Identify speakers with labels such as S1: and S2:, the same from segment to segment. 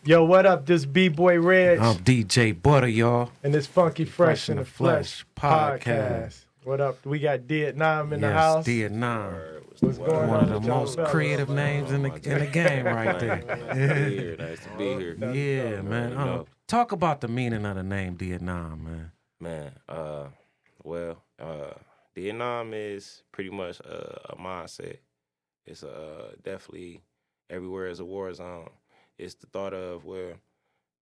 S1: Yo, what up? This B-Boy Reg.
S2: I'm DJ Butter, y'all.
S1: And this Funky Fresh in the Flesh podcast. What up? We got D'etNam in the house.
S2: Yes, D'etNam.
S1: What's going
S2: One
S1: on?
S2: of the most creative names in the game right there.
S3: Nice to be here.
S2: Yeah, man. Talk about the meaning of the name D'etNam, man.
S3: Man, D'etNam is pretty much a mindset. It's definitely everywhere is a war zone. It's the thought of where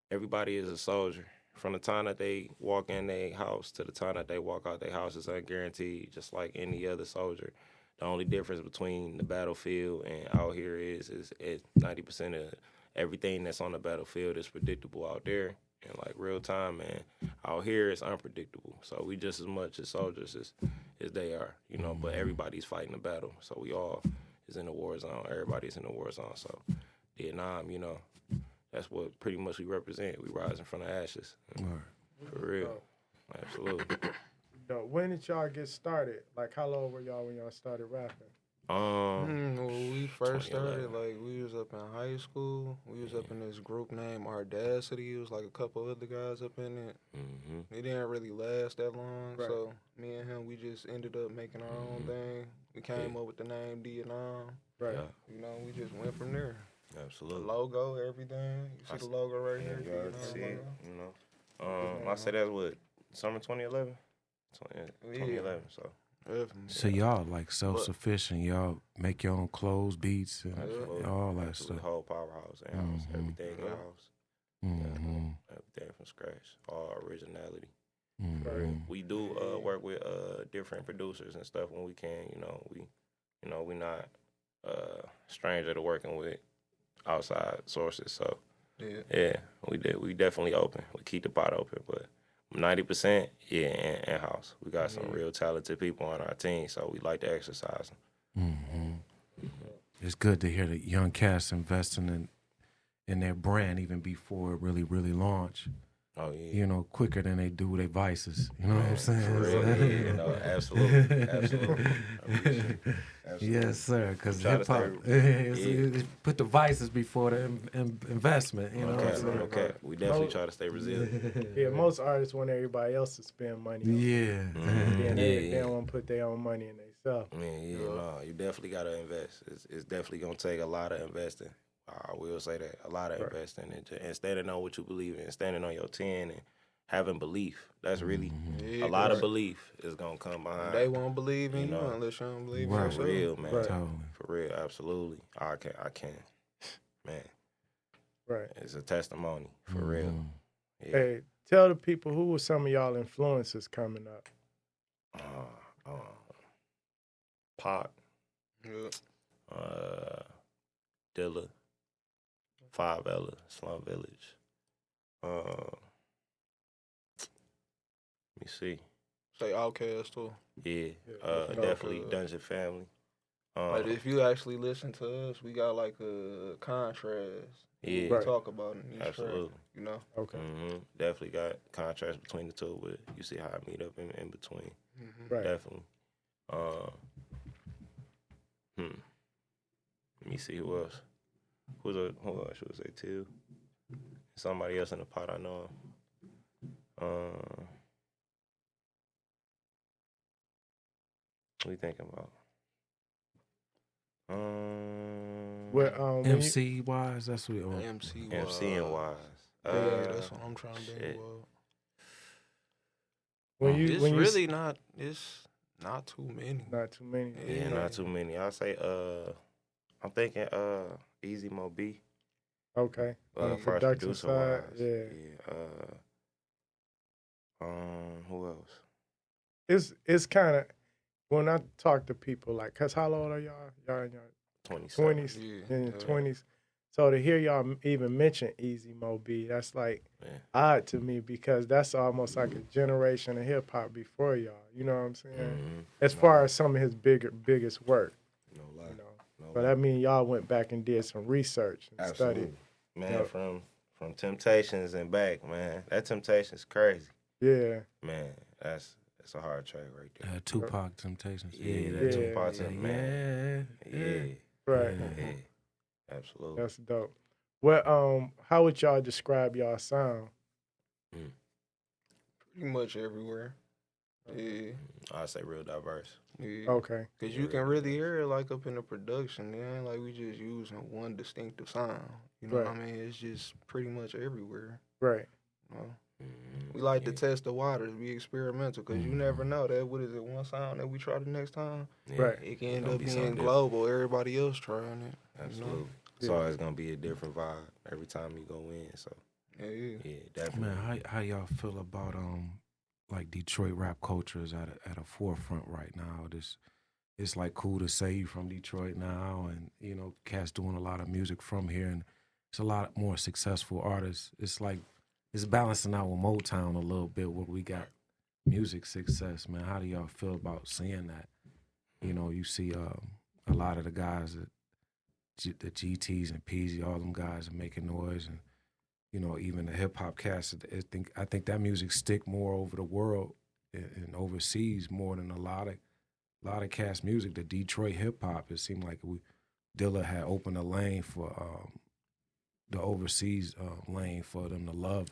S3: everybody is a soldier. From the time that they walk in their house to the time that they walk out their house is unguaranteed, just like any other soldier. The only difference between the battlefield and out here is 90% of everything that's on the battlefield is predictable out there. And like real time, man, out here it's unpredictable. So we just as much as soldiers as they are, you know, but everybody's fighting a battle. So we all is in a war zone. Everybody's in a war zone. So D'etNam, you know, that's what pretty much we represent. We rise in front of ashes. For real. Absolutely.
S1: Yo, when did y'all get started? Like, how old were y'all when y'all started rapping?
S4: When we first started, like, we was up in high school. We was up in this group named Audacity. It was like a couple other guys up in it. It didn't really last that long, so me and him, we just ended up making our own thing. We came up with the name D'etNam.
S1: Right.
S3: Yeah.
S4: You know, we just went from there.
S3: Absolutely.
S4: The logo, everything. You see the logo right here?
S3: You already see it, you know. I said that was what, summer 2011? 2011, so.
S2: So y'all like self-sufficient. Y'all make your own clothes, beats, and all that stuff.
S3: Whole powerhouse, in-house, everything in-house. Everything from scratch, all originality. We do work with different producers and stuff when we can. We not stranger to working with outside sources. So yeah, we definitely open. We keep the pot open, but 90%, in-house. We got some real talented people on our team, so we like to exercise them.
S2: It's good to hear the young cats investing in their brand even before it really launch.
S3: Oh, yeah.
S2: You know, quicker than they do their vices. You know what I'm saying?
S3: For real, absolutely.
S2: Yes, sir. Because hip-hop, put the vices before the investment. You know what I'm saying?
S3: Okay. We definitely try to stay resilient.
S1: Yeah, most artists want everybody else to spend money.
S2: Yeah.
S1: They don't want to put their own money in themselves.
S3: You definitely got to invest. It's definitely going to take a lot of investing. I will say that, a lot of investing and standing on what you believe in, standing on your 10 and having belief. That's really a lot of belief is going to come behind.
S4: They won't believe in you unless you don't believe in yourself.
S3: For real, man.
S2: Totally.
S3: For real, absolutely. I can. Man.
S1: Right.
S3: It's a testimony, for real. Yeah.
S1: Hey, tell the people who were some of y'all influences coming up.
S3: Pac. Dilla. 5 Ella, Slum Village. Let me see.
S4: Say Outkast too.
S3: Yeah, definitely Dungeon Family.
S4: Like if you actually listen to us, we got like a contrast.
S3: Yeah,
S4: we talk about it in each
S3: absolutely.
S4: track, you know.
S1: Okay.
S3: Definitely got contrast between the two, but you see how I meet up in between.
S1: Right.
S3: Definitely. Let me see who else. Who else should I say too? Somebody else in the pot I know. What are you thinking about?
S2: MC wise, that's what
S4: MC
S3: and wise.
S4: That's what I'm trying to think about. It's not too many.
S1: Not too many.
S3: Yeah, not too many. I'll say I'm thinking Easy Mo B.
S1: Okay. On the
S3: first
S1: production
S3: producer
S1: side,
S3: wise. Who else?
S1: It's kind of, when I talk to people, like, cause how old are y'all? Y'all in your 20s, in your 20s. So to hear y'all even mention Easy Mo B, that's like odd to me because that's almost like a generation of hip hop before y'all. You know what I'm saying? As far as some of his biggest work.
S3: No lie.
S1: You know? But I mean, y'all went back and did some research and studied.
S3: Man, from Temptations and back, man. That Temptations crazy.
S1: Yeah.
S3: Man, that's a hard track right there.
S2: Tupac Temptations.
S3: Yeah, Tupac, man. Yeah.
S1: Right.
S3: Yeah. Absolutely.
S1: That's dope. Well, how would y'all describe y'all sound?
S4: Pretty much everywhere. Yeah.
S3: I'd say real diverse.
S4: Yeah.
S1: Okay.
S4: Because you can really hear it like up in the production. It ain't like we just using one distinctive sound. You know what I mean? It's just pretty much everywhere.
S1: Right.
S4: You know? We like to test the waters, be experimental, because you never know that, what is it, one sound that we try the next time?
S1: Right.
S4: It can end up being global. Everybody else trying it.
S3: Absolutely.
S4: You know?
S3: It's always going to be a different vibe every time you go in. So, yeah, definitely.
S2: Man, how y'all feel about, like Detroit rap culture is at a forefront right now? It's like cool to say you from Detroit now, and, you know, cats doing a lot of music from here, and it's a lot more successful artists. It's like, it's balancing out with Motown a little bit where we got music success, man. How do y'all feel about seeing that? You know, you see a lot of the guys, the GTs and PZ, all them guys are making noise, and, you know, even the hip-hop cats, I think that music stick more over the world and overseas more than a lot of cats' music. The Detroit hip-hop, it seemed like Dilla had opened a lane for the overseas lane for them to love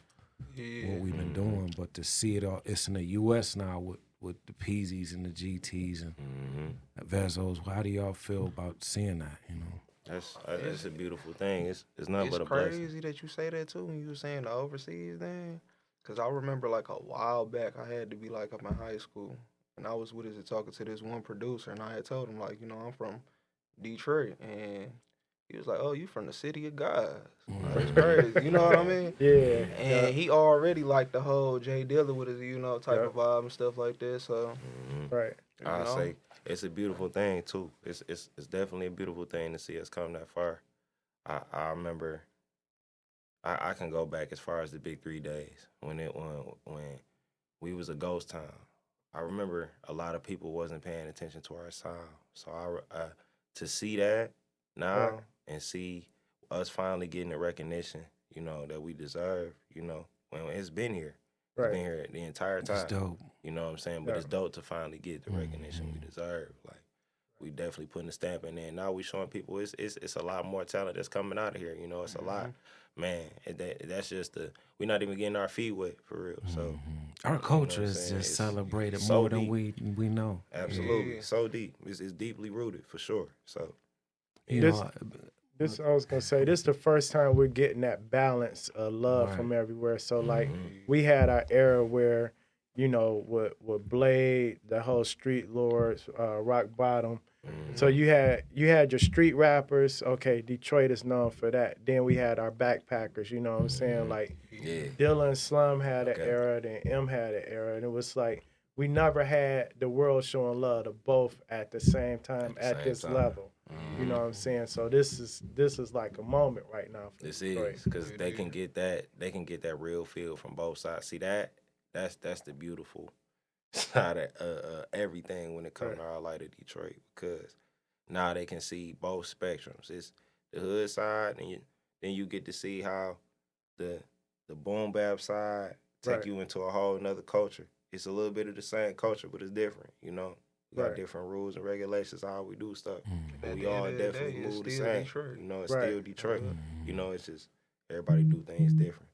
S2: what we've been doing, but to see it all, it's in the U.S. now with the PZs and the GTs and Vezos. How do y'all feel about seeing that? You know,
S3: that's a beautiful thing. It's nothing but a blessing.
S4: It's crazy that you say that too when you were saying the overseas thing, because I remember like a while back I had to be like up in high school, and I was talking to this one producer, and I had told him like, you know, I'm from Detroit, and he was like, "Oh, you from the city of God?" That's crazy. You know what I mean?
S1: Yeah.
S4: And he already liked the whole Jay Dilla with his, you know, type of vibe and stuff like that. So,
S1: right.
S3: I say it's a beautiful thing too. It's definitely a beautiful thing to see us come that far. I remember. I can go back as far as the Big 3 days when we was a ghost town. I remember a lot of people wasn't paying attention to our sound. So to see that now and see us finally getting the recognition, you know, that we deserve, you know, when it's been here. It's been here the entire time.
S2: It's dope.
S3: You know what I'm saying? But it's dope to finally get the recognition we deserve. Like, we definitely putting a stamp in there. Now we showing people it's a lot more talent that's coming out of here. You know, it's a lot. Man, that's just we're not even getting our feet wet, for real. So
S2: our culture is just celebrated so more than we know.
S3: Absolutely. So deep. It's deeply rooted, for sure. So,
S1: This I was gonna say, this is the first time we're getting that balance of love from everywhere. So like we had our era where, you know, with Blade, the whole Street Lords, Rock Bottom. So you had your street rappers. Okay, Detroit is known for that. Then we had our backpackers. You know what I'm saying? Like Dilla and Slum had an era, then M had an era, and it was like we never had the world showing love to both at the same time at this level. You know what I'm saying? So this is like a moment right now for Detroit.
S3: This is because they can get that real feel from both sides. See that's the beautiful side of everything when it comes to our light of Detroit, because now they can see both spectrums. It's the hood side, and then you get to see how the boom-bap side take you into a whole another culture. It's a little bit of the same culture, but it's different, you know. We got different rules and regulations how we do stuff. But we all definitely move the same.
S4: Detroit.
S3: You know, it's still Detroit. You know, it's just everybody do things different.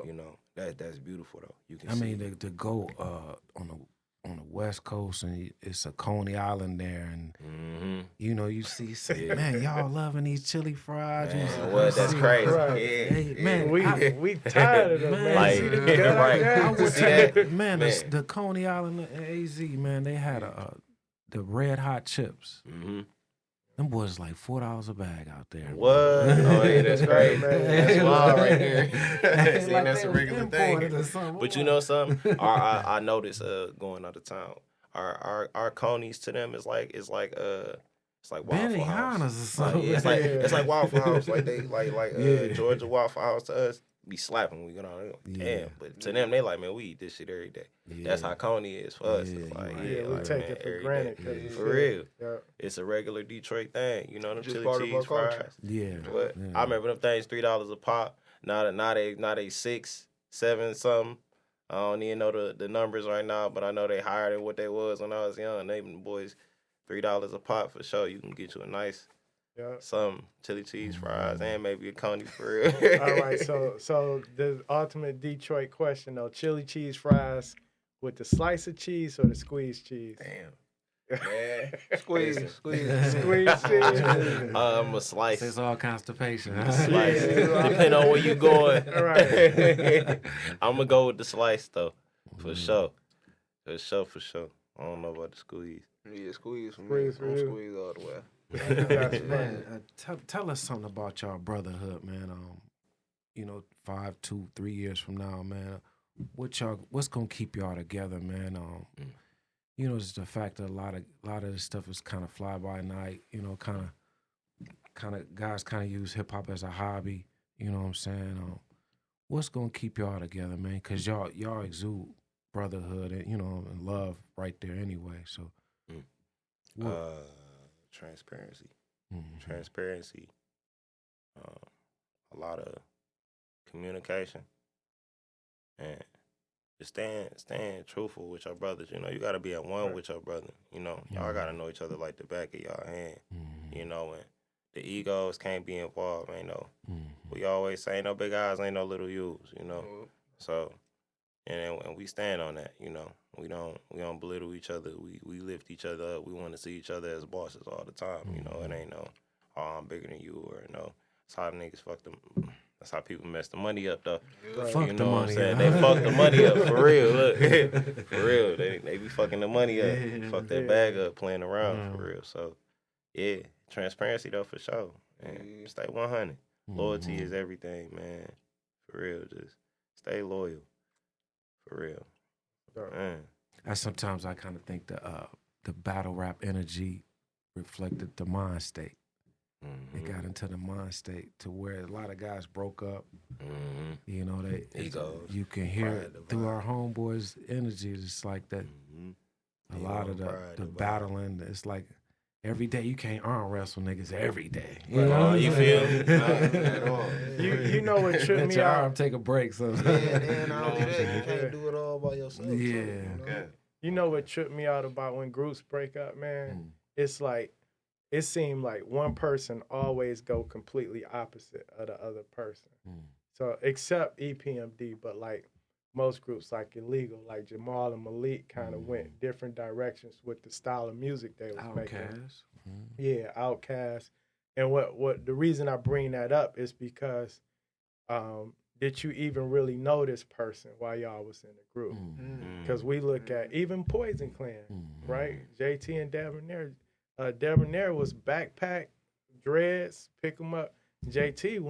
S3: You know, that's beautiful though. You can.
S2: I mean, to go on the West Coast, and it's a Coney Island there, and you know, you see, man, y'all loving these chili fries.
S3: Man, well, that's crazy.
S2: Hey, man,
S1: we tired of them, man.
S2: I would say, man, the Coney Island AZ, man, they had the red hot chips. Them boys like $4 a bag out there.
S3: What? Oh, yeah, that's great, man. That's wild right here. See, like that's a regular thing. But you know something? I noticed going out of town. Our conies to them is like Waffle House.
S2: Or something.
S3: It's like Waffle House. Like they like Georgia Waffle House to us. Be slapping when we get on. Damn, but to them they like, man, we eat this shit every day. That's how Coney is for us. It's like,
S1: we
S3: like,
S1: take it for granted.
S3: For real. It's a regular Detroit thing. You know, them chili cheese fries.
S2: Yeah.
S3: But I remember them things $3 a pop. Now they 6, 7 something. I don't even know the numbers right now, but I know they higher than what they was when I was young. They boys $3 a pop for sure. You can get you a nice
S1: Yeah.
S3: Some chili cheese fries and maybe a coney for real.
S1: All right, so the ultimate Detroit question though: chili cheese fries with the slice of cheese or the squeezed cheese?
S3: Damn. Yeah.
S4: Squeeze
S1: cheese.
S3: I'm a slice.
S2: It's all constipation.
S3: Slice. Depending on where you going.
S1: Right.
S3: I'm gonna go with the slice though, for sure. For sure. I don't know about the squeeze.
S4: Yeah, squeeze for me.
S1: Squeeze for
S4: I'm
S1: you.
S4: squeeze all the way.
S1: That's funny.
S2: Man, tell us something about y'all brotherhood, man. 5, 2, 3 years from now, man. What's gonna keep y'all together, man? Just the fact that a lot of this stuff is kind of fly by night. Kind of guys kind of use hip hop as a hobby. You know what I'm saying? What's gonna keep y'all together, man? Cause y'all exude brotherhood and and love right there anyway. So,
S3: transparency.
S2: Mm-hmm.
S3: Transparency. A lot of communication, and just staying truthful with your brothers. You got to be at one with your brother. Y'all got to know each other like the back of y'all hand. And the egos can't be involved. We always say, ain't no big eyes, ain't no little U's. So, and we stand on that. We don't belittle each other. We lift each other up. We want to see each other as bosses all the time. It ain't no, oh, I'm bigger than you, or no. That's how niggas fuck them. That's how people mess the money up, though.
S1: Right.
S2: Fuck the money.
S3: They fuck the money up for real. Look, for real, they be fucking the money up. Fuck that bag up, playing around for real. So, yeah, transparency though for sure. And stay 100. Loyalty is everything, man. For real, just stay loyal. For real. Man.
S2: Sometimes I kind of think the battle rap energy reflected the mind state. They got into the mind state to where a lot of guys broke up. You can hear it through our homeboys' energy. It's like that. A lot of the battling. It's like every day you can't arm wrestle niggas every day.
S3: You feel?
S1: You know what tripped me out?
S2: Take a break. So
S4: And not only that, you can't do it all by yourself.
S2: Yeah.
S1: You know what tripped me out about when groups break up, man? It's like, it seemed like one person always go completely opposite of the other person. So except EPMD, but like most groups like Illegal, like Jamal and Malik kind of went different directions with the style of music they was making. Yeah, Outkast. And what the reason I bring that up is because did you even really know this person while y'all was in the group? Because we look at even Poison Clan, right? JT and Debonair. Debonair was backpack, dreads, pick them up. JT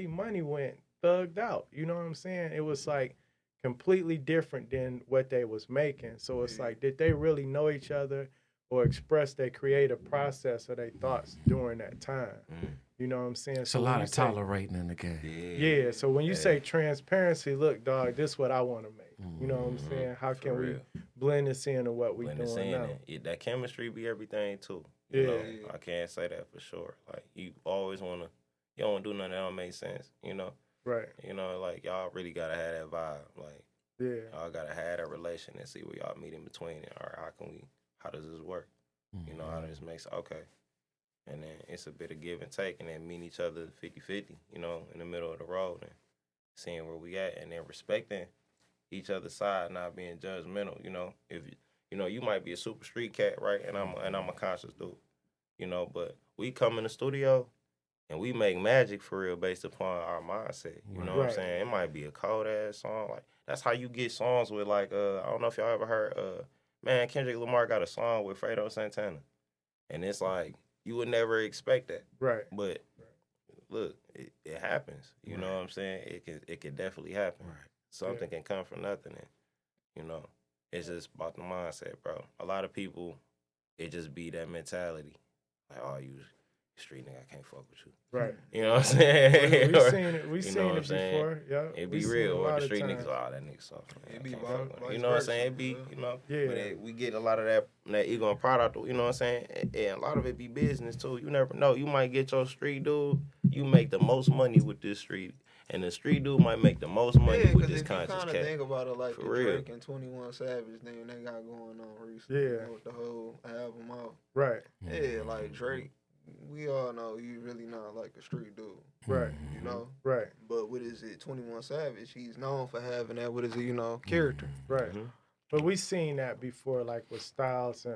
S1: Money went thugged out. You know what I'm saying? It was like completely different than what they was making. So it's like, did they really know each other or express their creative process or their thoughts during that time? You know what I'm saying?
S2: It's a lot of tolerating in the game.
S1: Yeah, so when you say transparency, look, dog, this is what I want to make. You know what I'm saying? How can we blend this into what we doing now?
S3: That chemistry be everything, too. I can't say that for sure. Like, you always want to, you don't do nothing that don't make sense,
S1: Right.
S3: Like, y'all really got to have that vibe. Like, y'all got to have that relation and see where y'all meet in between. And, all right, how does this work? How does this make sense? Okay. And then it's a bit of give and take, and then meeting each other 50-50, in the middle of the road, and seeing where we at, and then respecting each other's side, not being judgmental. If you might be a super street cat, right? And I'm a conscious dude, But we come in the studio, and we make magic for real based upon our mindset. You know what I'm saying? It might be a cold ass song, like that's how you get songs with like I don't know if y'all ever heard Kendrick Lamar got a song with Fredo Santana, and it's like. You would never expect that. Right. But look, it happens. You know what I'm saying? It can definitely happen. Right. Something can come from nothing. And, it's just about the mindset, bro. A lot of people, it just be that mentality. Like, oh, you street nigga, I can't fuck with you. Right. You know what I'm saying?
S1: We've seen it before. Yeah.
S3: It be real. Or the street niggas, oh, that nigga soft. It be you know what I'm saying? It be, but we get a lot of that ego and pride out, you know what I'm saying? And a lot of it be business too. You never know. You might get your street dude, you make the most money with this street. And the street dude might make the most money with this conscious cat.
S4: Yeah, because if you kind of think about it like the Drake and 21 Savage thing they got going on recently. Yeah. With the whole album out.
S1: Right.
S4: Yeah, like Drake we all know you really not like a street dude.
S1: Right.
S4: You know?
S1: Right.
S4: But what is it, 21 Savage, he's known for having that, what is it, you know, character.
S1: Right. But we seen that before, like with Styles and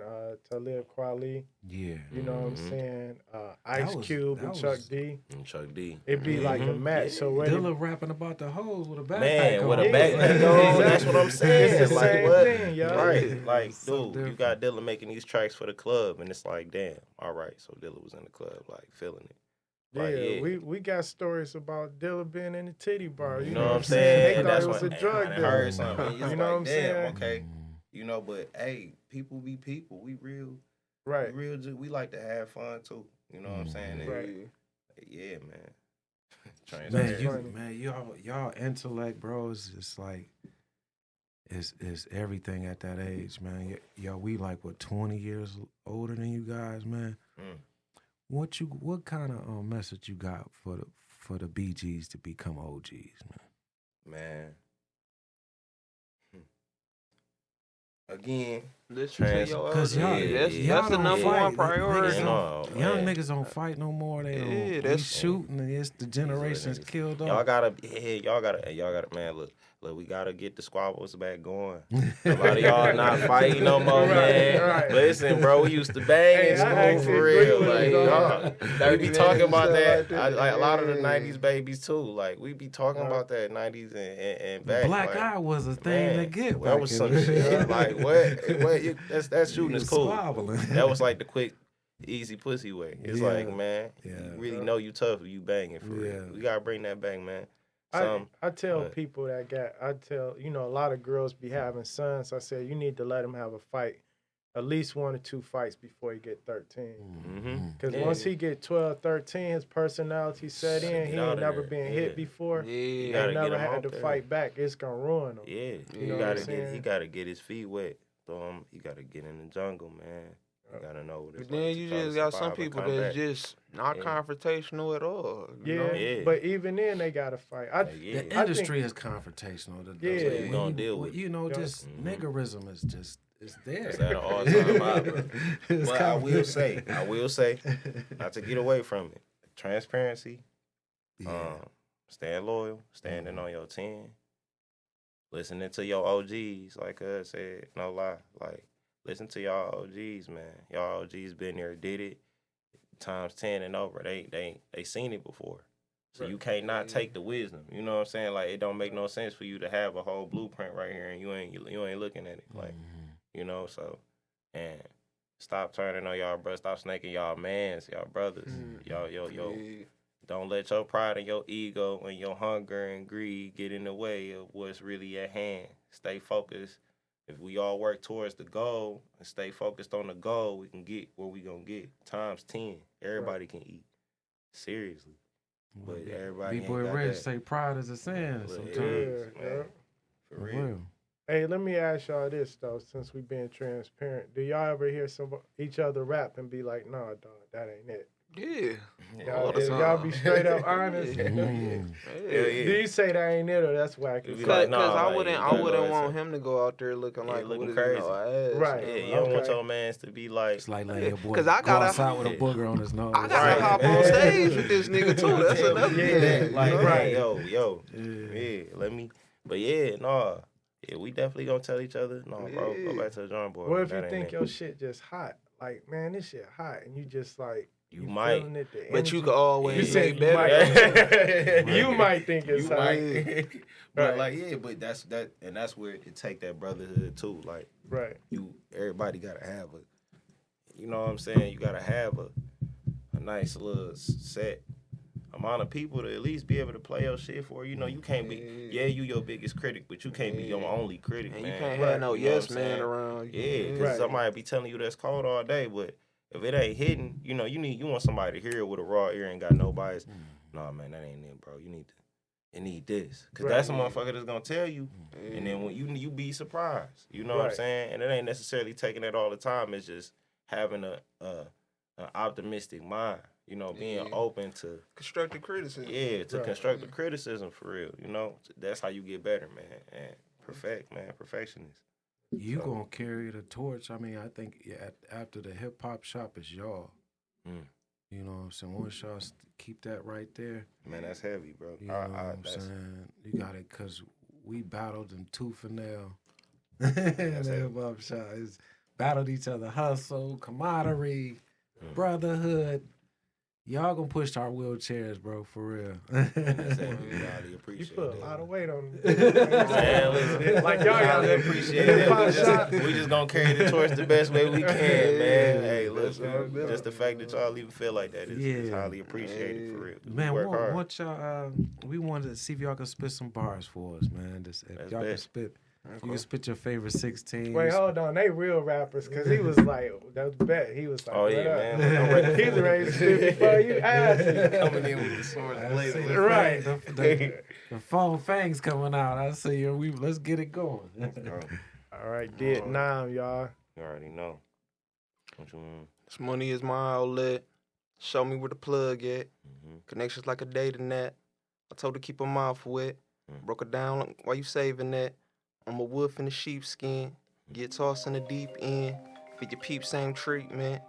S1: Talib Kweli.
S2: Yeah.
S1: You know what I'm saying? Ice Cube and Chuck D.
S3: Chuck D.
S1: It'd be like a match. So when
S2: Dilla rapping about the hoes with a backpack
S3: Man,
S2: on.
S3: with a backpack on. That's what I'm saying.
S1: It's the
S3: like
S1: same
S3: what?
S1: thing, yo.
S3: Right. Like,
S2: So
S3: dude, you got Dilla making these tracks for the club, and it's like, damn, all right. So Dilla was in the club, like, feeling it. Like,
S1: yeah, we got stories about Dilla being in the titty bar.
S3: You know what I'm saying?
S1: They
S3: And
S1: thought
S3: that's
S1: it was a
S3: what
S1: drug
S3: I
S1: dealer.
S3: heard something. It's
S1: You
S3: like,
S1: know what I'm
S3: damn,
S1: saying?
S3: okay. You know, but hey, people be people. We real.
S1: Right.
S3: We like to have fun too. You know what I'm saying? And
S1: Right.
S3: yeah, man.
S2: Man, y'all intellect, bro, is just like is everything at that age, man. Y'all, we like what 20 years older than you guys, man. What kind of message you got for the BGs to become OGs, man?
S3: Man. Again,
S2: because
S4: that's the number one priority.
S2: Young niggas don't fight no more. They don't. That's shooting. And it's the generations killed off.
S3: Y'all gotta, man. Look, we gotta get the squabbles back going. A lot of y'all not fighting no more, man.
S1: Right.
S3: Listen, bro, we used to bang in school for real. Like, y'all, we be talking about that. Like a lot of the 90's babies too. Like we be talking about that 90's and back.
S2: Black eye was a thing to get.
S3: That was some shit. Like what? That's shooting is cool. That was like the quick, easy pussy way. It's like, man, you really know you tough if you banging for real. We gotta bring that back, man.
S1: I tell people a lot of girls be having sons. I say you need to let them have a fight, at least 1 or 2 fights before he get 13. Because once he get 12, 13, his personality set in. He ain't never been hit before. He ain't never had to fight back. It's gonna ruin him.
S3: Yeah, he gotta get his feet wet. So he gotta get in the jungle, man. You gotta know what it's
S4: But then you just got some people that's just not confrontational at all. You know?
S1: But even then they gotta fight.
S2: The industry is confrontational.
S3: You gonna deal with.
S2: You know, just niggerism is just there.
S3: It's at an all-time high, bro. But I will say, not to get away from it, transparency, staying loyal, standing on your 10, listening to your O.Gs, like I said, no lie, like. Listen to y'all O.Gs, man. Y'all O.Gs been there, did it, times 10 and over. They seen it before. So you can't not take the wisdom. You know what I'm saying? Like, it don't make no sense for you to have a whole blueprint right here and you ain't looking at it. Like, you know, so, and stop turning on y'all brothers. Stop snaking y'all mans, y'all brothers. Y'all, don't let your pride and your ego and your hunger and greed get in the way of what's really at hand. Stay focused. If we all work towards the goal and stay focused on the goal, we can get where we gonna get. Times 10. Everybody can eat. Seriously. But everybody ain't
S2: B-Boy
S3: got
S2: Reg
S3: that.
S2: say pride is a sin sometimes.
S3: Man. For real.
S1: Hey, let me ask y'all this, though, since we being transparent. Do y'all ever hear each other rap and be like, nah, dog, that ain't it? Y'all be straight up honest. Do you say that ain't it or that's whack?
S4: Because I wouldn't want him to go out there looking like
S3: looking crazy.
S1: Right.
S3: Yeah, you don't want your mans to be like.
S2: It's like your boy
S4: I
S2: go outside with a booger on his nose.
S4: I gotta hop on stage with this nigga too. That's another thing.
S3: Like,
S1: right.
S3: Yo. Yeah, let me. But yeah, no. Yeah, we definitely gonna tell each other, no, bro, go back to the drawing board.
S1: What if you think your shit just hot? Like, man, this shit hot, and you just like.
S3: You might,
S4: but you could always
S1: say
S4: better.
S1: You might think it's hot.
S3: But but that's where it take that brotherhood too. Like, everybody gotta have you know what I'm saying? You gotta have a nice little set amount of people to at least be able to play your shit for. You know, you can't be, you your biggest critic, but you can't be your only critic, man.
S4: You can't have no yes man around.
S3: Yeah, because somebody be telling you that's cold all day, but if it ain't hitting, you know, you want somebody to hear it with a raw ear and got no bias. Nah, man, that ain't it, bro. You need this. Because that's a motherfucker that's going to tell you. And then when you be surprised. You know what I'm saying? And it ain't necessarily taking that all the time. It's just having an optimistic mind. You know, being open to
S4: constructive criticism.
S3: Yeah, to constructive criticism for real. You know, that's how you get better, man. And perfectionist.
S2: You gonna carry the torch. I mean, I think after the hip hop shop is y'all. You You know what I'm saying? Once y'all keep that right there.
S3: Man, that's heavy, bro.
S2: You know what I'm saying? You got it, because we battled them tooth and nail. And hip-hop shop is battled each other, hustle, camaraderie, brotherhood. Y'all gonna push our wheelchairs, bro, for real.
S1: You put a lot of weight on them. Like y'all gotta appreciate it.
S3: We just gonna carry the torch the best way we can, man. Hey, listen, just the fact that y'all even feel like that is highly appreciated for real.
S2: Man, want y'all, we wanted to see if y'all can spit some bars for us, man. If y'all can spit. You can spit your favorite 16.
S1: Wait, hold on. They real rappers, because he was like, that was bet. He was like,
S3: oh, yeah, man.
S1: He's ready to spit before you ask him.
S3: Coming in with the sword and blade.
S1: Right.
S2: The phone fangs coming out. I see you. Let's get it going.
S1: All right, D'etNam, y'all.
S3: You already know. What you mean?
S4: This money is my outlet. Show me where the plug at. Connections like a dating app. I told her keep her mouth wet. Broke her down while you saving that. I'm a wolf in the sheepskin. Get tossed in the deep end. Feed your peeps same treatment.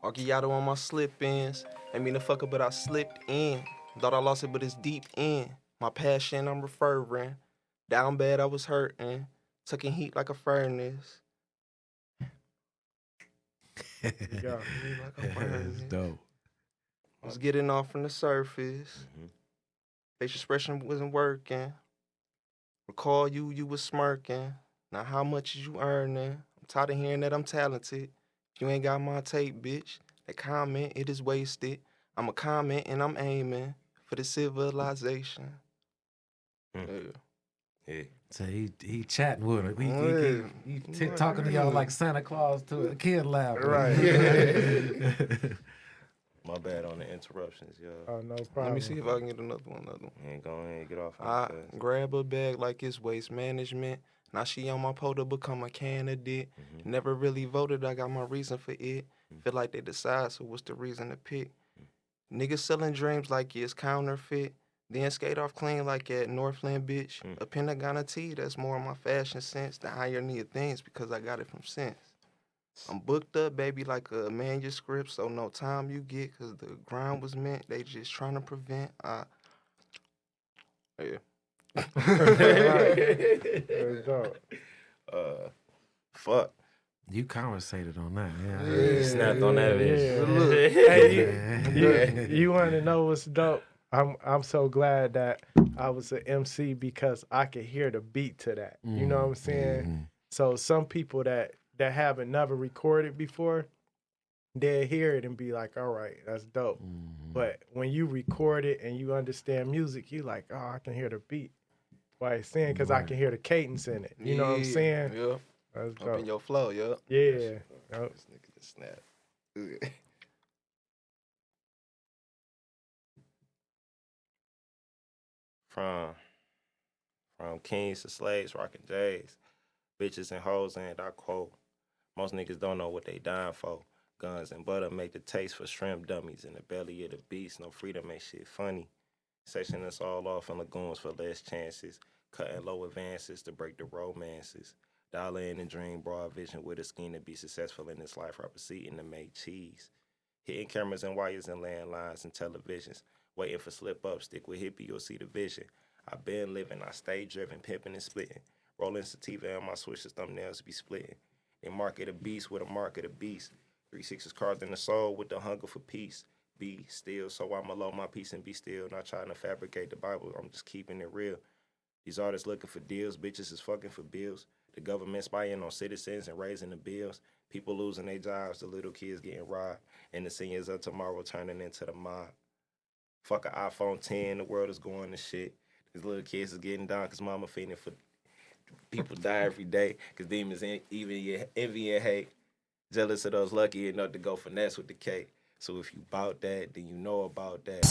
S4: Argiato on my slip-ins. I mean the fucker, but I slipped in. Thought I lost it, but it's deep in. My passion I'm referring. Down bad I was hurting. Tucking heat like a furnace.
S1: Yeah.
S2: That's dope.
S4: Was getting off from the surface. Facial expression wasn't working. Recall you was smirking. Now how much is you earning? I'm tired of hearing that I'm talented. If you ain't got my tape, bitch, that comment, it is wasted. I'm a comment and I'm aiming for the civilization.
S3: Yeah.
S2: So he chatting with her. He talking to y'all like Santa Claus to a kid laugh.
S1: Right.
S3: My bad on the interruptions, yo.
S1: Oh, no problem.
S4: Let me see if I can get another one.
S3: Man, go ahead, get off.
S4: I grab a bag like it's waste management. Now she on my pole to become a candidate. Never really voted, I got my reason for it. Feel like they decide, so what's the reason to pick? Niggas selling dreams like it's counterfeit. Then skate off clean like at Northland, bitch. A Pentagon tee, that's more of my fashion sense. The irony of things because I got it from sense. I'm booked up, baby, like a manuscript, so no time you get, because the grind was meant. They just trying to prevent.
S3: Fuck.
S2: You conversated on that.
S3: Yeah. Snapped on that bitch.
S1: Hey, you want to know what's dope? I'm so glad that I was an MC because I could hear the beat to that. You know what I'm saying? So some people that haven't never recorded before, they'll hear it and be like, all right, that's dope. But when you record it and you understand music, you like, oh, I can hear the beat. Why it's saying? Because I can hear the cadence in it. You know what I'm saying?
S4: Yeah.
S1: That's dope.
S4: Up in your flow, yeah.
S1: Yeah.
S3: This nigga just snap. From kings to slaves, rockin' J's, bitches and hoes, and I quote, most niggas don't know what they dying for. Guns and butter make the taste for shrimp dummies in the belly of the beast. No freedom make shit funny. Sectioning us all off in lagoons for less chances. Cutting low advances to break the romances. Dollar in the dream, broad vision with a scheme to be successful in this life. I proceeding to make cheese. Hitting cameras and wires and landlines and televisions. Waiting for slip up, stick with hippie, you'll see the vision. I been living, I stay driven, pimping and splitting. Rolling sativa and my switches, thumbnails be splitting. They market a beast with a market of beast. 3-6s carved in the soul with the hunger for peace. Be still, so I'm alone my peace and be still. Not trying to fabricate the Bible, I'm just keeping it real. These artists looking for deals, bitches is fucking for bills. The government spying on citizens and raising the bills. People losing their jobs, the little kids getting robbed. And the seniors of tomorrow turning into the mob. Fuck an iPhone 10, the world is going to shit. These little kids is getting down because mama feeding for people die every day. Because demons even envy and hate. Jealous of those lucky enough to go finesse with the cake. So if you bout that, then you know about that.